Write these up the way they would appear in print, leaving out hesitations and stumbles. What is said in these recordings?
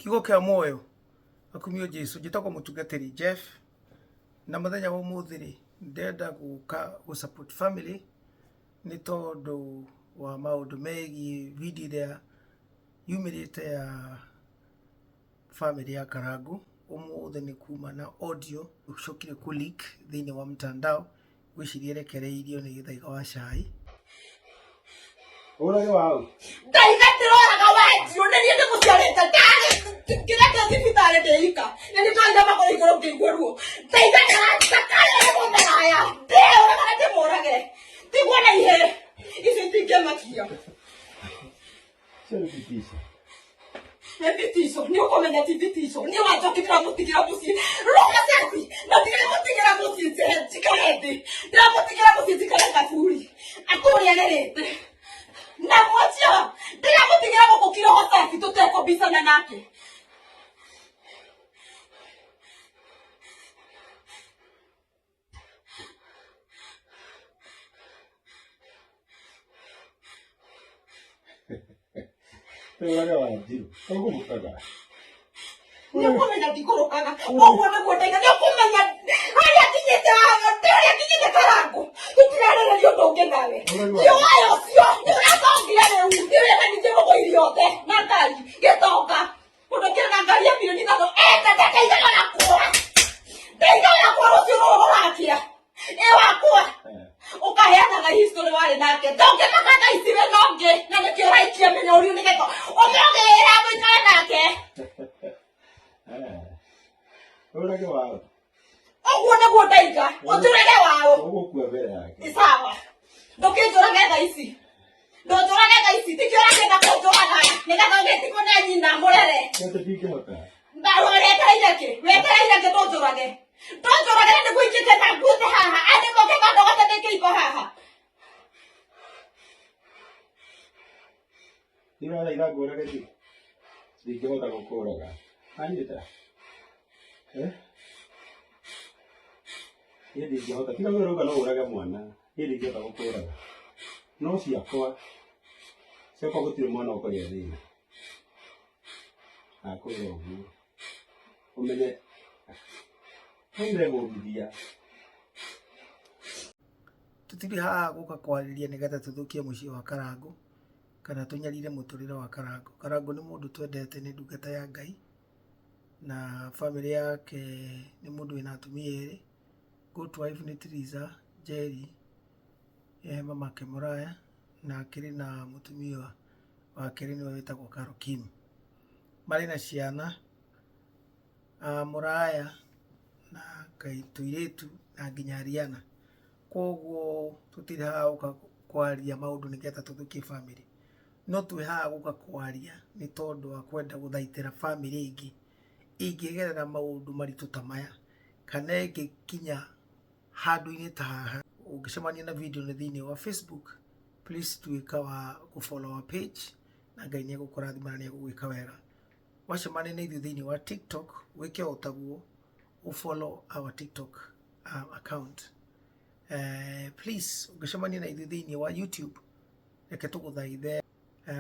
Kiugo kia moyo akumio Jesu njitagwo mutungatiri Jeff na muthenya wa umuthi ri ndenda guka support family ni tondu wa maundu megi video iria yumirite ya family ya Karangu umuthi ni kuma na audio ucokire ku leak thiini wa mtandao gwiciria rekereirio ni githaiga wa cai Ora wao ndaigatiraga waji oneni ndi kuciarite ndari kireka thibitari ndeika nĩ twenda makoro igũrũ ngĩiguĩruo ndaigatira takare mũmeraya ndĩũra kana ndĩmũrage tigwo na ihe ici itingĩmakia Vitiso, nĩ ũkũmenya ti vitiso nĩ wajokithira mũtigira mũciĩ ruga sasi na ndiramũtigira mũciĩ njikare thĩ ndiramũtigira mũciĩ njikare kaburi akũrĩa nĩrĩte na mwacha ndiramũtigira gũkũ kiroho sasi tũtekũmbicana nake Ora waji kogo mukaga nĩ ũkũmenya ndikũrũkaga ũguo nĩguo ndaiga nĩ ũkũmenya harĩa kinyĩte Karangu tũtirarĩrĩria ũndũ ũngĩ nawe nĩwayo ũcio nĩũratongire rĩu nĩwĩmenithie mũgũi riothe na ngari gĩtonga ũndũ kĩrĩ na ngari ya milioni ithatũ ndakaigaga nakua ndaigaga nakua rũciũ rũrũrakĩa wakwa ukaheanaga history wale nake ndũngĩmakaga iciwe nongĩ na nĩkĩo ũraikia menya ũriũ nĩgetha ũmũgĩra gũikara nake Ora wao ũguo nĩguo ndaiga ũtũrege wao ũgũkua mbere yake ni sawa ndũkĩnjũrage thaa ici ndũnjũrage thaa ici tikĩo ũragenda kũnjũraga nĩgetha ũgĩtigwo na nyina mũrere wetereire kĩ ndũnjũrage nĩguo ingĩte na nguote haha andĩ moke kandogote ndĩkĩimba haha ira ngũrage ti ndingĩhota gũkũraga anyita ndingĩhota tiga wĩra uga no ũrage mwana ndingĩhota gũkũraga no ciakwa gũtirĩ mwana ũkũrĩa thĩna akwĩra ũguo ũmenye ndĩregũthithia tutiri haha guka kwariria nigetha tuthukie muciĩ wa Karangu kana tunyarire muturire wa Karangu. Karangu ni mundu twendete, ni ndungata ya Ngai na family yake ni mundu wina atumia eri. Good wife ni Teresa Jerry mama ke Muraya na akiri na mutumia wa akiri ni wetagwo Karo Kim. Mari na ciana Muraya na Kaituiretu na nginya Ariana. Koguo tutiri haha guka kwaria maundu nigetha tuthukie family, no twi haha guka kwaria ni tondu wa kwenda guthaitira family ingi ingigerera maundu maritu ta maya kana ingikinya handu-ini ta haha. Ungicemania na video ni thiini wa Facebook, please tuika wa follow our page na Ngai ni egukurathima na ni egugwika wega. Wacemania na ithuĩ thiini wa TikTok wike otaguo follow our TikTok account. Please ungicemania na ithuĩ thiini wa YouTube reke tuguthaithe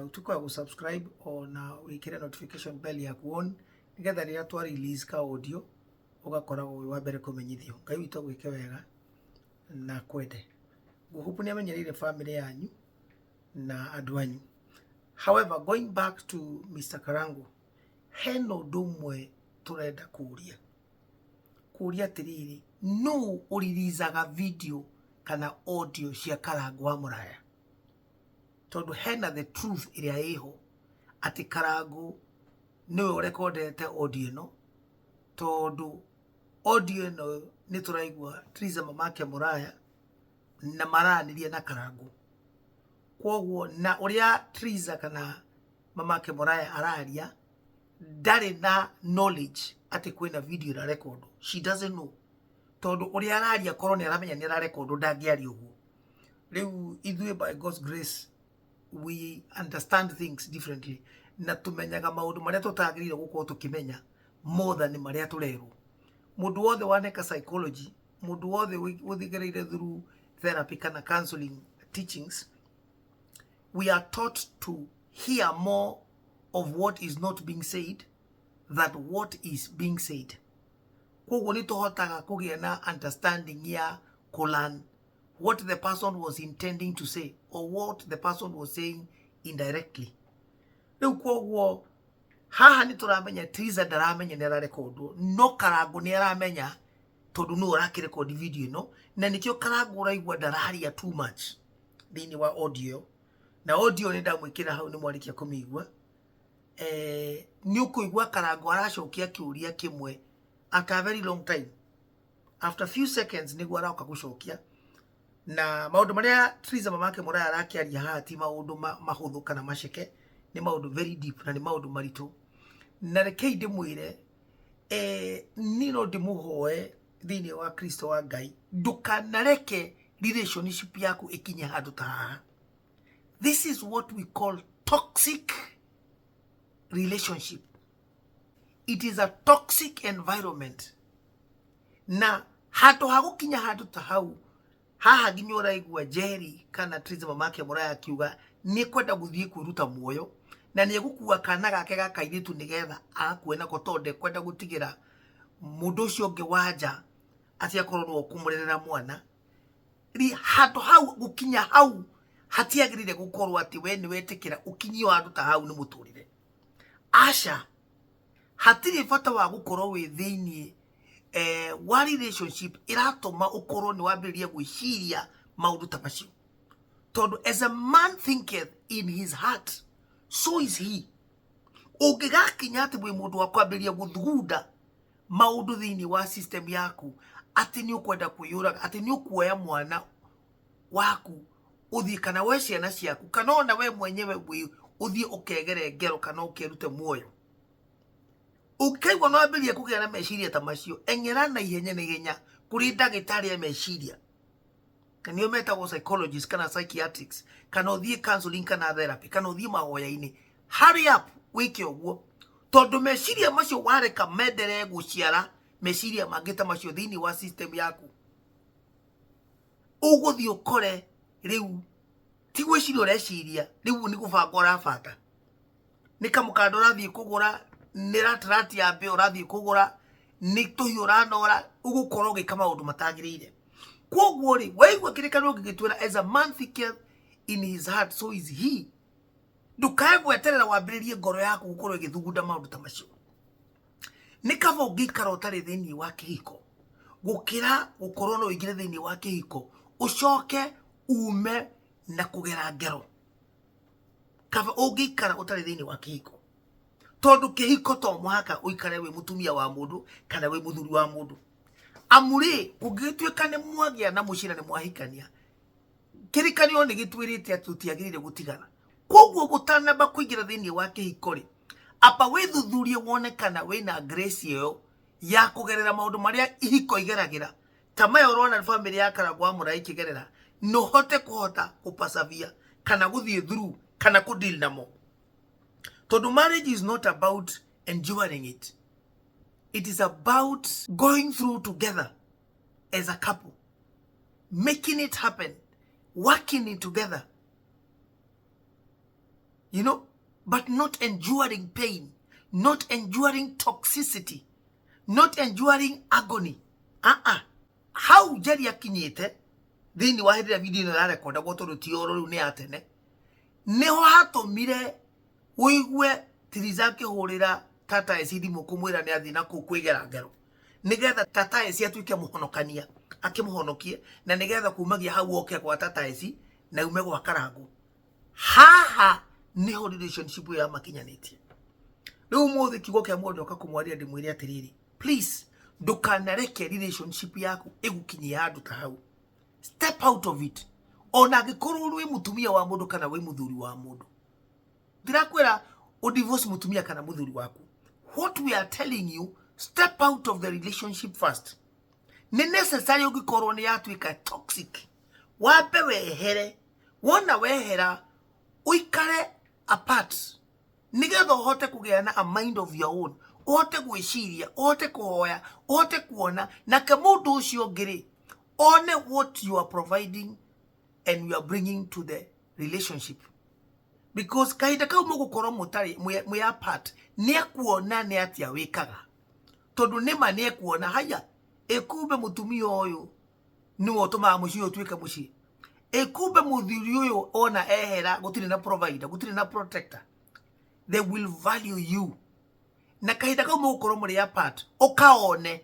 utuko wa subscribe ona wikire notification bell ya kuon nigetha rĩrĩa twa release ka audio ugakoragwo wĩ wa mbere kumenyithio. Ngai witũ agwĩke wega na kwende nguhupu ni amenyereire family yanyu na andu anyu. However, going back to Mr. Karangu, hena ũndũ ũmwe turenda kuria tiriri, no uririzaga video kana audio cia Karangu wa Muraya tondu hena the truth iria iho ati Karangu niwe urekondete audio no tondu audio no ni turaigua Teresa mamake Muraya na maranirie na Karangu. Koguo na uria Teresa kana mamake Muraya araria ndari na knowledge ati kwina video na record. She doesn't know tondu uria araria korwo ni aramenya ni ara record ndangiari uguo. Riu ithuĩ by God's grace we understand things differently na tumenyaga maundu maria tutagirire gukorwo tukimenya more than maria turerwo. Mundu wothe waneka psychology, mundu wothe uthigereire through therapy kana counseling teachings, we are taught to hear more of what is not being said that what is being said. Koguo ni tohotaga kugia na understanding ya kulan what the person was intending to say or what the person was saying indirectly. Riu koguo haha ni turamenya Triza ndaramenya ni ararekodo no Karangu ni aramenya tondu no arakirekondi video no na nikio Karangu uraigua ndararia too much thini wa audio na audio ni ndamwikira hau ni mwarikia kumigua ni ukuigua Karangu aracokia kiuria kimwe after a very long time, after a few seconds niguo arauka gucokia na maundu maria Triza mamake Muraya arakiaria haha ti maundu mahuthu kana maceke ni maundu very deep na ni maundu maritu na rekei ndimwire nino ndimuhoe thini wa Kristo wa Ngai ndukanareke relationship yaku ikinye handu ta haha. This is what we call toxic relationship. It is a toxic environment. Na hato hagukinya handu ta hau haha nginya uraigua Jerry kana Triza mamake Muraya akiuga ni kwenda guthie kwiruta muoyo na ni gukua kana gake gakairitu nigetha akuena ko tonde kwenda gutigira mundu ucio ngi wanja ati akorwo kumurerera mwana ri hato hau gukinya hau hatiagirire gukorwo ati we ni wetikira ukinyio handu ta hau ni muturire asha hatiri fata wa gukorwo we thiini wa relationship iratoma ukorwo ni wambiriria gwiciria maundu ta macio tondu as a man thinketh in his heart so is he. Ungigakinya ati mwe mundu wa kwambiriria guthugunda maundu thiini wa system yaku ati ni ukwenda kuyura ati ni ukuoya mwana waku uthie kana we ciana ciaku kana ona we mwenyewe uthie ukegere ngero kana ukirute muoyo ukaigwa no ambirie kugia na meciria ta macio engera na ihenya kuri ndagitari ya meciria kanio metagwo psychologists kana psychiatrics kana uthie counseling kana therapy kana uthie mahoya-ini. Hurry up wike uguo tondu meciria macio wareka mendere guciara meciria mangita macio thini wa system yaku uguthie ukore riu ti gwiciria ureciria riu ni gubanga urabanga ni kamukando rathie kugura ni ratrati ya be urathie kugura ni tuhiura nora ugukorwo gika maundu matagirire koguo ri waigua kirikano gigitwira as a man thinketh in his heart so is he. Ndukagweterera wambiririe ngoro yaku gukorwo igithugunda maundu ta macio ni kaba ungikara utari thini wa kihiko gukira gukorwo no igire thini wa kihiko ucoke ume na kugera ngero kaba ungikara utari thini wa kihiko tondu kihiko to mwaka uikare we mutumia wa mundu kana we muthuri wa mundu amuri ungitwika ni mwagia na mucira ni mwahikania kirikanio ni gitwirite atutiagirire gutigana koguo gutanamba kuigira thini wa kihiko ri apa withuthurie wone kana wina grace yo ya kugerera maundu maria ihiko igeragira tamayo urona family ya Karangu wa Muraya ikigerera no hote kuhota kupasavia kana guthie through kana kudeal namo. Tondu marriage is not about enduring it. It is about going through together as a couple, making it happen, working it together. You know, but not enduring pain, not enduring toxicity, not enduring agony. How Jerry akinyete thini wa hindira video ino yarekonda gotoru tioro riu ni atene niho hatumire uigue Triza kihurira tata ecidi mukumwira ni athina ku kwigera ngero nigetha tata eci atuike muhonokania akimuhonokie na nigetha kumagia hau oke kwa tata eci na ume gwa Karangu haha niho relationship ya makinyanitie riu muthi kigo kia mundu akakumwaria ndimwire atiriri please ndukanareke relationship yaku igukinyia handu ta hau. Step out of it. Ona gikorwo wi mutumia wa mundu kana wi muthuri wa mundu ndirakwira o divorce mutumia kana muthuri waku. What we are telling you, step out of the relationship first. Ni necessary ugikorwo ni yatuika toxic wape wehere wona wehera uikare apart nigetha uhote kugiana a mind of your own uhote gwiciria uhote kuhoya uhote kuona na kamundu ucio ngiri one what you are providing and you are bringing to the relationship. because kahinda kau mugukorwo mutari mwe apart ni ekuona ni atia wikaga tondu nima ni ekuona haya ekumbe mutumia uyu ni wotuma muci utwike muci ekumbe muthiri uyu ona ehera gutiri na provider gutiri na protector. They will value you na kahinda kau mugukorwo muri apart ukaone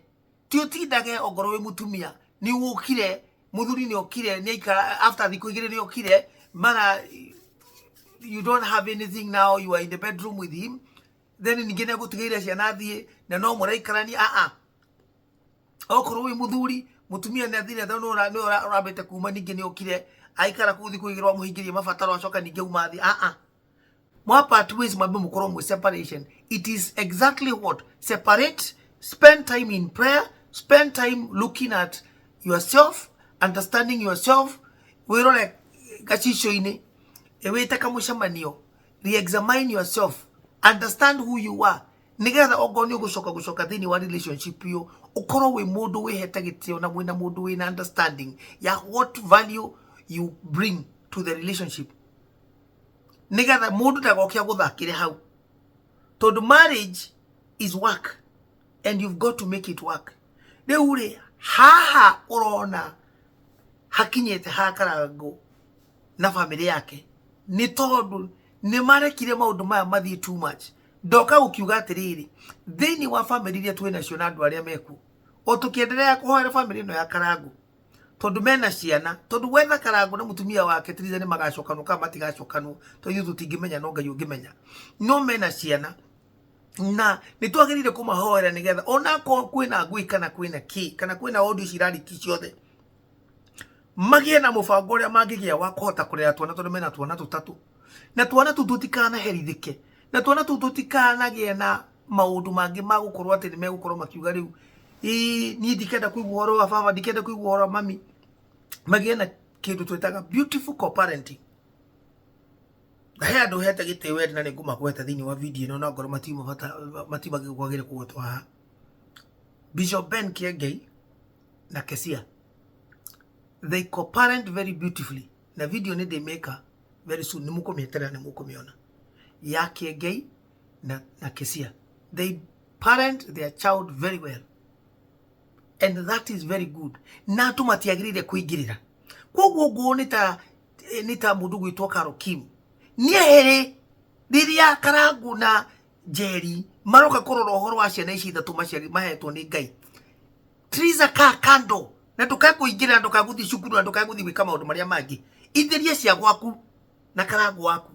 ti utindage ogoro we mutumia ni ukire muthuri ni okire ni ikara after thiku igire ni okire mana you don't have anything now, you are in the bedroom with him, then ningine gutigira ciana thie na no muraikarani okorwo wi muthuri mutumia ni athire tho no urabete kuma ningi ni okire aikara ku thiku igirwa muhingirie mabataro acoka ningi umathi mwa part ways mabe mukorwo mu separation. It is exactly what separate, spend time in prayer, spend time looking at yourself, understanding yourself. Wirore gachicho ini eweta kamushamanio, re-examine yourself, understand who you are. Nigetha ogoni gucoka thini wa relationship yo ukoro we mundu we hetagitio na mwina mundu we na understanding ya what value you bring to the relationship. Nigetha mundu ndagokia guthakire hau. Tondu marriage is work and you've got to make it work. Deure haha urona hakinyete hakarago na family yake ni tondu ni marekire maundu maya mathie too much. Doka ukiuga atiriri thini wa family ria twina cio na andu aria meku o tukiendelea kuhoera family no ya Karangu tondu mena ciana tondu wetha Karangu na mutumia wake Triza ni magacokanu kama matigacokanu to yuthu tingimenya no ngai ungimenya no mena ciana na nitwagirire kumahoera nigetha ona ko kwina ngui kana kwina ki kana kwina audio cirari ki ciothe magie na mubango ria mangigia wa kuhota kurera twana tondu mena twana tutatu na twana tututikana herithike na twana tututikana gie na maundu mangi magukorwo ati ni megukorwo makiuga riu ni ndikenda kuigua uhoro wa baba ndikenda kuigua uhoro wa mami magie na kindu twetaga beautiful co-parenting. He andu hete gitewe na ni nguma kweta thini wa video ino na ngoro matima gigwagire kugotwa ha Bishop Ben Kiengei na Kesia, they co-parent very beautifully na video ni they make very soon ni mukomieterera ni mukomiona ya Kiengei na Kesia. They parent their child very well and that is very good. Na tumatiagirire kuigirira koguo ngo nita mundu gwitwo Karo Kim nihere riria Karangu na Jerry maroka kurora uhoro wa ciana ici ithatu maciari mahetwo ni Ngai. Triza ka kando na tukakuingira ndukaguthi cukuru na ndukaguthi gwika maundu maria mangi itherie cia gwaku na Karangu waku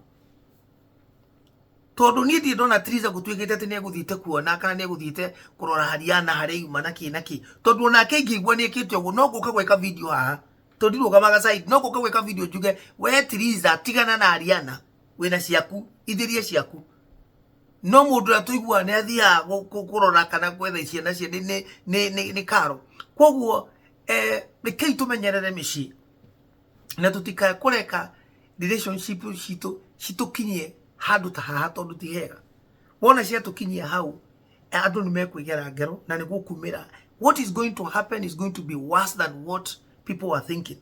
tondu ni ndi ndona Triza gutwigite ati ni eguthite kuona kana ni eguthite kurora hariana hari yuma na ki tondu onake ngigwa ni ekitwe uguo no nguka gweka video haha tondu rugamaga side no nguka gweka video njuge we Triza tigana na Ariana wina ciaku itherie ciaku no mundu atuigua ne athia kurora kana gwetha ciana cia ni Karo koguo rekei tumenyerere mici na tutika kureka relationship citukinyie handu ta haha tondu ti hega wona cia tukinyie hau andu ni mekwigera ngero na ni gukumira. What is going to happen is going to be worse than what people are thinking.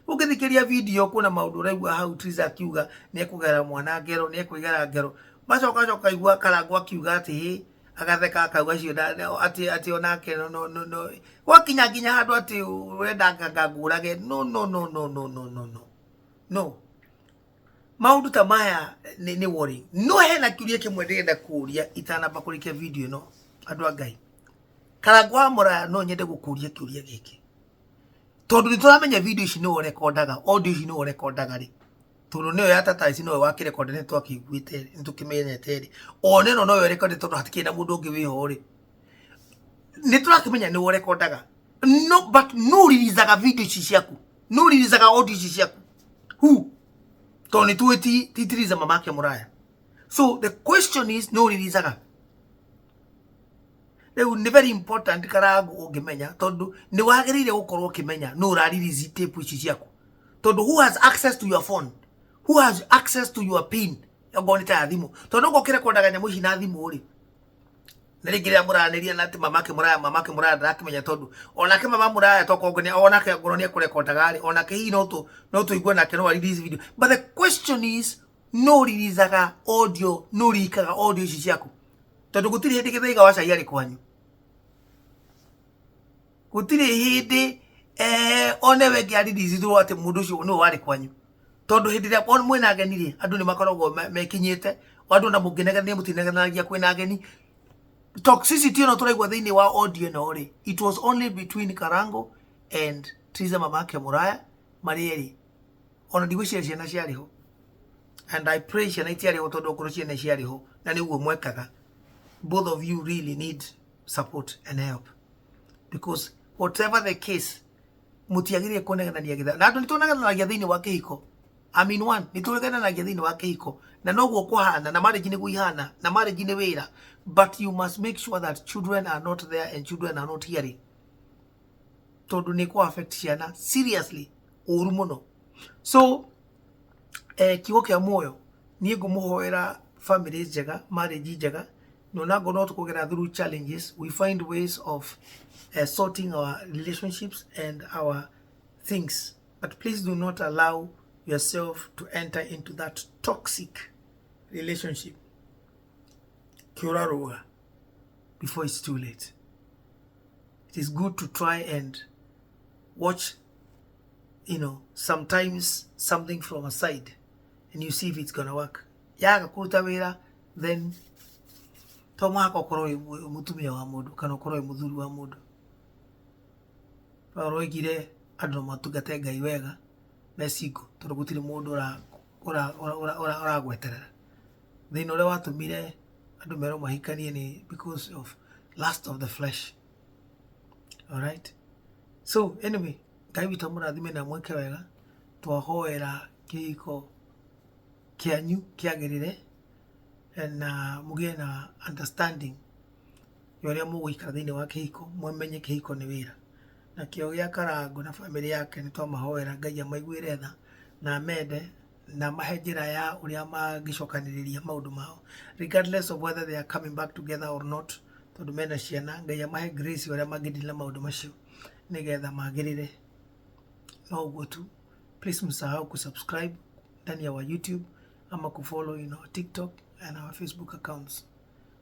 Ukithikiria video kuna maundu raigua hau Triza akiuga ni ekugera mwana ngero ni ekwigera ngero macoka igua Karangu akiuga ati agatheka akauga cio ati onake no wakinya nginya handu ati urenda ngangurage no maundu ta maya ni worry no hena kiuria kimwe ndenda kuria itanamba kurikia video no andu a Ngai. Karangu amura no nyende gukuria kiuria giki tondu nituramenya video ici no recordaga audio ici no recordaga ri tondu niyo ya tata ici no wakire record ni twakiguite nitukimenyete ri one no record tondu hatikina mundu ungi wiho ri niturakimenya ni recordaga no but no releasaga video ici ciaku no releasaga audio ici ciaku who toni tueti titiriza mamake Muraya. So the question is no releasaga. They will be very important Karangu ungimenya tondu ni wagirire gukorwo ukimenya no release tape ici ciaku tondu who has access to your phone, who has access to your pin yagonita ya thimu tondu ngokire kondaga nyamu ici na thimu ri nirigiria muraniria na ati mamake Muraya ndarakimenya tondu onake mama Muraya tokongania onake ngoro ni kurekondaga ri onake hi no tu igwe nake no release video. But the question is no ririzaga audio no rikaga audio ici ciaku tondu gutiri hindi githaiga wa cai ari kwanyu gutiri hindi onewe ngiari ndizithwo ati mundu ucio no wari kwanyu tondu hindi ria mwena ageni ri andu ni makoragwo mekinyite andu na munginegania mutineganagia kwina ageni toxicity no turaigwa thiini wa audio no ri it was only between Karango and Triza mamake Muraya marieri ona ndigwiciria ciana ciariho and I pray ciana itiariho tondu okoro ciana ciariho na niguo mwekaga both of you really need support and help because whatever the case mutiagirie kuneganania githa na andu nitunegananagia thiini wa kihiko I mean one nitunegananagia thiini wa kihiko na noguo kuhana na marriage ni guihana na marriage ni wira but you must make sure that children are not there and children are not hearing tondu ni ku affect ciana seriously uru muno so kigo kia moyo nie ngumuhoera family njega marriage njega no nago no tukugera through challenges we find ways of sorting our relationships and our things but please do not allow yourself to enter into that toxic relationship kiuraruga before it's too late. It is good to try and watch, sometimes something from a side and you see if it's gonna work. Yaga kuruta wira, then toma kokoro mutumia wa mundu kana kokoro muthuri wa mundu. Paro igire andu matugate Ngai wega mesingo tondu gutiri mundu ora gweterera. Thina uria watumire andu mero mahikanie ni because of lust of the flesh. All right? So anyway, Ngai witu murathime na mweke wega twahoera kihiko kianyu kiagirire na mugie na understanding yoria muguikara thiini wa kihiko mwemenye kihiko ni wira na kio gia Karango na family yake ni twamahoera Ngai amaiguire tha na mende na mahejira ya uria magicokaniriria maundu mao regardless of whether they are coming back together or not tondu mena ciana Ngai amahe grace uria magidila maundu macio nigetha magirire no uguo tu. Please msahau kusubscribe ndani ya wa YouTube ama kufollow in our TikTok and our Facebook accounts.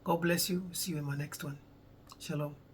God bless you. See you in my next one. Shalom.